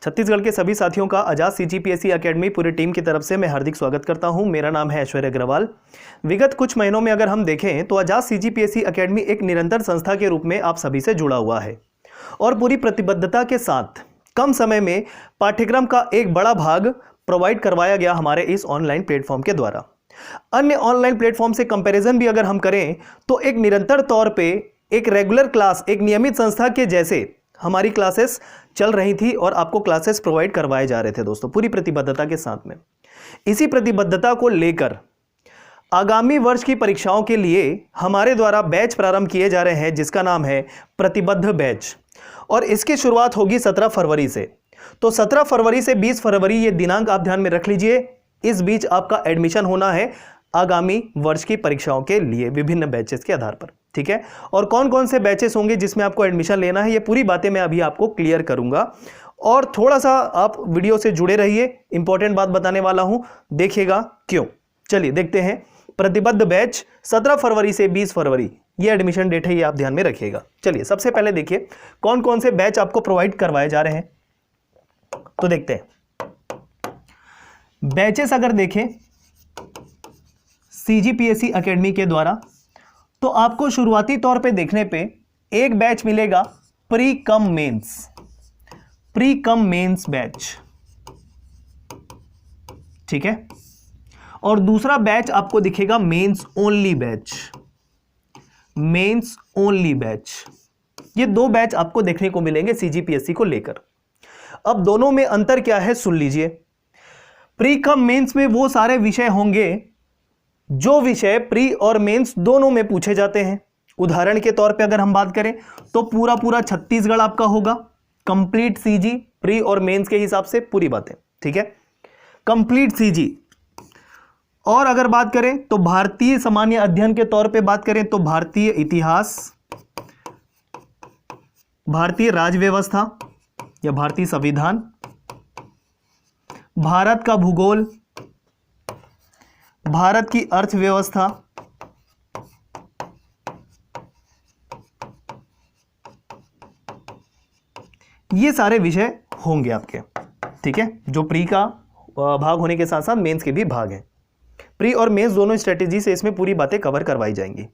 छत्तीसगढ़ के सभी साथियों का आजाद सीजीपीएससी एकेडमी पूरी टीम की तरफ से मैं हार्दिक स्वागत करता हूं। मेरा नाम है ऐश्वर्य अग्रवाल। विगत कुछ महीनों में अगर हम देखें तो आजाद सीजीपीएससी एकेडमी एक निरंतर संस्था के रूप में आप सभी से जुड़ा हुआ है और पूरी प्रतिबद्धता के साथ कम समय में पाठ्यक्रम का एक बड़ा भाग प्रोवाइड करवाया गया हमारे इस ऑनलाइन प्लेटफॉर्म के द्वारा। अन्य ऑनलाइन प्लेटफॉर्म से कंपैरिजन भी अगर हम करें तो एक निरंतर तौर पे एक रेगुलर क्लास, एक नियमित संस्था के जैसे हमारी क्लासेस चल रही थी और आपको क्लासेस प्रोवाइड करवाए जा रहे थे दोस्तों, पूरी प्रतिबद्धता के साथ में। इसी प्रतिबद्धता को लेकर आगामी वर्ष की परीक्षाओं के लिए हमारे द्वारा बैच प्रारंभ किए जा रहे हैं जिसका नाम है प्रतिबद्ध बैच, और इसकी शुरुआत होगी 17 फरवरी से। तो 17 फरवरी से 20 फरवरी ये दिनांक आप ध्यान में रख लीजिए। इस बीच आपका एडमिशन होना है आगामी वर्ष की परीक्षाओं के लिए विभिन्न बैचेस के आधार पर, ठीक है। और कौन कौन से बैचेस होंगे जिसमें आपको एडमिशन लेना है, ये पूरी बातें मैं अभी आपको क्लियर करूंगा। और थोड़ा सा आप वीडियो से जुड़े रहिए, इंपॉर्टेंट बात बताने वाला हूं, देखिएगा क्यों। चलिए देखते हैं। प्रतिबद्ध बैच 17 फरवरी से 20 फरवरी ये एडमिशन डेट है, ये आप ध्यान में रखिएगा। चलिए सबसे पहले देखिए कौन कौन से बैच आपको प्रोवाइड करवाए जा रहे हैं, तो देखते हैं। बैचेस अगर देखें सीजीपीएससी एकेडमी के द्वारा, तो आपको शुरुआती तौर पे देखने पे एक बैच मिलेगा प्री कम मेंस बैच, ठीक है। और दूसरा बैच आपको दिखेगा मेंस ओनली बैच। ये दो बैच आपको देखने को मिलेंगे सीजीपीएससी को लेकर। अब दोनों में अंतर क्या है सुन लीजिए। प्री कम मेंस में वो सारे विषय होंगे जो विषय प्री और मेंस दोनों में पूछे जाते हैं। उदाहरण के तौर पे अगर हम बात करें तो पूरा छत्तीसगढ़ आपका होगा, कंप्लीट सीजी प्री और मेंस के हिसाब से पूरी बातें, ठीक है, कंप्लीट सीजी। और अगर बात करें तो भारतीय सामान्य अध्ययन के तौर पे बात करें तो भारतीय इतिहास, भारतीय राज्य व्यवस्था या भारतीय संविधान, भारत का भूगोल, भारत की अर्थव्यवस्था, ये सारे विषय होंगे आपके, ठीक है, जो प्री का भाग होने के साथ साथ मेंस के भी भाग हैं। प्री और मेंस दोनों स्ट्रेटेजी से इसमें पूरी बातें कवर करवाई जाएंगी।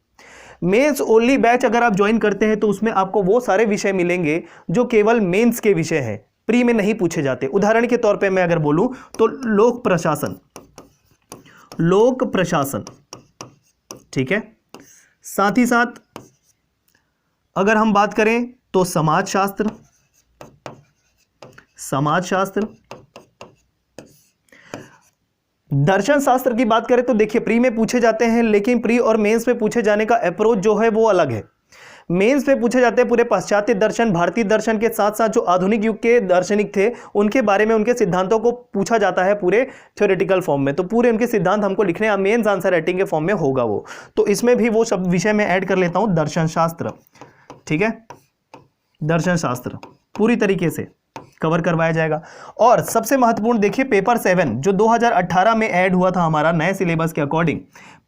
मेंस ओनली बैच अगर आप ज्वाइन करते हैं तो उसमें आपको वो सारे विषय मिलेंगे जो केवल मेंस के विषय हैं, प्री में नहीं पूछे जाते। उदाहरण के तौर पे मैं अगर बोलूं तो लोक प्रशासन, ठीक है। साथ ही साथ अगर हम बात करें तो समाजशास्त्र, दर्शन शास्त्र की बात करें तो देखिए प्री में पूछे जाते हैं, लेकिन प्री और मेंस में पूछे जाने का अप्रोच जो है वो अलग है। मेंस में पूछे जाते हैं पूरे पाश्चात्य दर्शन, भारतीय दर्शन के साथ साथ जो आधुनिक युग के दार्शनिक थे उनके बारे में, उनके सिद्धांतों को पूछा जाता है पूरे थ्योरेटिकल फॉर्म में। तो पूरे उनके सिद्धांत हमको लिखने हैं, मेंस आंसर राइटिंग के फॉर्म में होगा वो। तो इसमें भी वो सब विषय में ऐड कर लेता हूं, दर्शन शास्त्र, ठीक है, दर्शन शास्त्र पूरी तरीके से कवर करवाया जाएगा। और सबसे महत्वपूर्ण देखिए पेपर 7 जो 2018 में ऐड हुआ था हमारा नए सिलेबस के अकॉर्डिंग,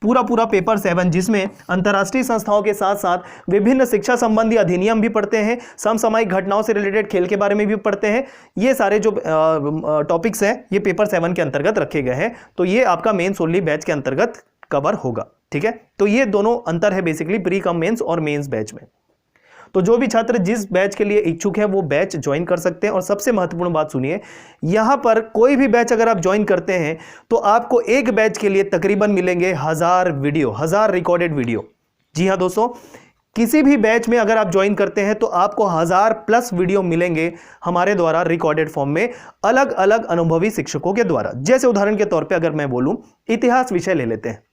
पूरा पेपर 7 जिसमें अंतर्राष्ट्रीय संस्थाओं के साथ साथ विभिन्न शिक्षा संबंधी अधिनियम भी पढ़ते हैं, समसामयिक घटनाओं से रिलेटेड खेल के बारे में भी पढ़ते हैं। ये सारे जो टॉपिक्स हैं ये पेपर 7 के अंतर्गत रखे गए हैं। तो ये आपका मेंस ओनली बैच के अंतर्गत कवर होगा, ठीक है। तो ये दोनों अंतर है बेसिकली प्री कम मेंस और मेंस बैच में। तो जो भी छात्र जिस बैच के लिए इच्छुक है वो बैच ज्वाइन कर सकते हैं। और सबसे महत्वपूर्ण बात सुनिए, यहां पर कोई भी बैच अगर आप ज्वाइन करते हैं तो आपको एक बैच के लिए तकरीबन मिलेंगे 1000 रिकॉर्डेड वीडियो। जी हां दोस्तों, किसी भी बैच में अगर आप ज्वाइन करते हैं तो आपको 1000+ वीडियो मिलेंगे हमारे द्वारा रिकॉर्डेड फॉर्म में, अलग अलग अनुभवी शिक्षकों के द्वारा। जैसे उदाहरण के तौर पर अगर मैं बोलूं इतिहास विषय ले लेते हैं,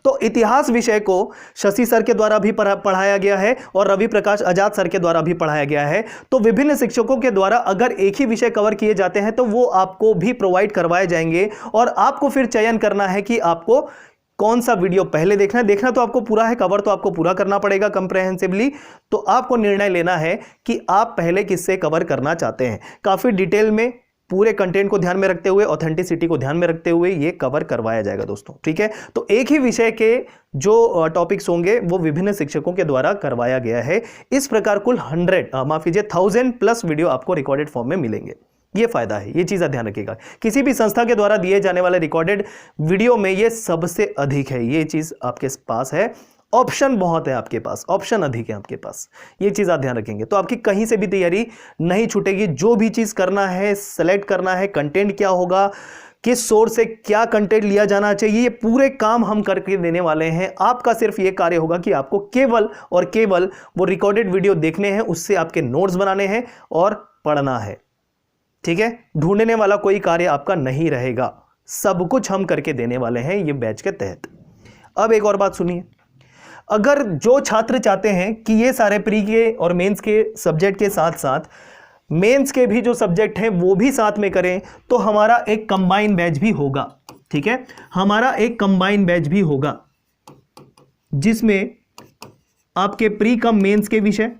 तो इतिहास विषय को शशि सर के द्वारा भी पढ़ाया गया है और रवि प्रकाश आजाद सर के द्वारा भी पढ़ाया गया है। तो विभिन्न शिक्षकों के द्वारा अगर एक ही विषय कवर किए जाते हैं तो वो आपको भी प्रोवाइड करवाए जाएंगे और आपको फिर चयन करना है कि आपको कौन सा वीडियो पहले देखना है। देखना तो आपको पूरा है, कवर तो आपको पूरा करना पड़ेगा कंप्रेहेंसिवली। तो आपको निर्णय लेना है कि आप पहले किससे कवर करना चाहते हैं। काफी डिटेल में पूरे कंटेंट को ध्यान में रखते हुए, ऑथेंटिसिटी को ध्यान में रखते हुए ये कवर करवाया जाएगा दोस्तों, ठीक है। तो एक ही विषय के जो टॉपिक्स होंगे वो विभिन्न शिक्षकों के द्वारा करवाया गया है। इस प्रकार कुल 1000+ वीडियो आपको रिकॉर्डेड फॉर्म में मिलेंगे। ये फायदा है, ये चीज़ ध्यान रखिएगा। किसी भी संस्था के द्वारा दिए जाने वाले रिकॉर्डेड वीडियो में ये सबसे अधिक है, ये चीज़ आपके पास है। ऑप्शन बहुत है आपके पास, ऑप्शन अधिक है आपके पास, ये चीज़ आप ध्यान रखेंगे तो आपकी कहीं से भी तैयारी नहीं छूटेगी। जो भी चीज़ करना है, सेलेक्ट करना है, कंटेंट क्या होगा, किस सोर्स से क्या कंटेंट लिया जाना चाहिए, ये पूरे काम हम करके देने वाले हैं। आपका सिर्फ ये कार्य होगा कि आपको केवल और केवल वो रिकॉर्डेड वीडियो देखने हैं, उससे आपके नोट्स बनाने हैं और पढ़ना है। ठीक है, ढूंढने वाला कोई कार्य आपका नहीं रहेगा, सब कुछ हम करके देने वाले हैं ये बैच के तहत। अब एक और बात सुनिए, अगर जो छात्र चाहते हैं कि ये सारे प्री के और मेंस के सब्जेक्ट के साथ साथ मेंस के भी जो सब्जेक्ट हैं वो भी साथ में करें, तो हमारा एक कंबाइन बैच भी होगा। ठीक है, हमारा एक कंबाइन बैच भी होगा जिसमें आपके प्री कम मेंस के विषय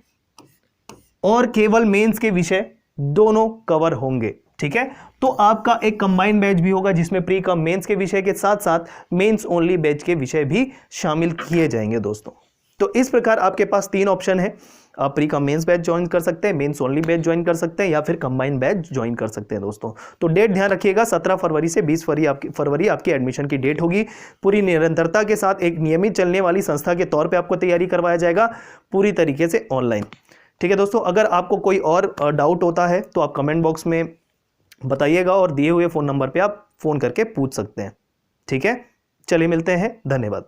और केवल मेंस के विषय दोनों कवर होंगे। ठीक है, तो आपका एक कंबाइन बैच भी होगा जिसमें प्री कम मेंस के विषय के साथ साथ मेंस ओनली बैच के विषय भी शामिल किए जाएंगे दोस्तों। तो इस प्रकार आपके पास 3 ऑप्शन है, आप pre cum mains batch join कर सकते हैं, मेंस ओनली बैच ज्वाइन कर सकते हैं या फिर कंबाइन बैच ज्वाइन कर सकते हैं दोस्तों। तो डेट ध्यान रखिएगा, 17 फरवरी से 20 फरवरी आपकी एडमिशन की डेट होगी। पूरी निरंतरता के साथ एक नियमित चलने वाली संस्था के तौर पे आपको तैयारी करवाया जाएगा, पूरी तरीके से ऑनलाइन। ठीक है दोस्तों, अगर आपको कोई और डाउट होता है तो आप कमेंट बॉक्स में बताइएगा और दिए हुए फ़ोन नंबर पे आप फ़ोन करके पूछ सकते हैं। ठीक है, चलिए मिलते हैं, धन्यवाद।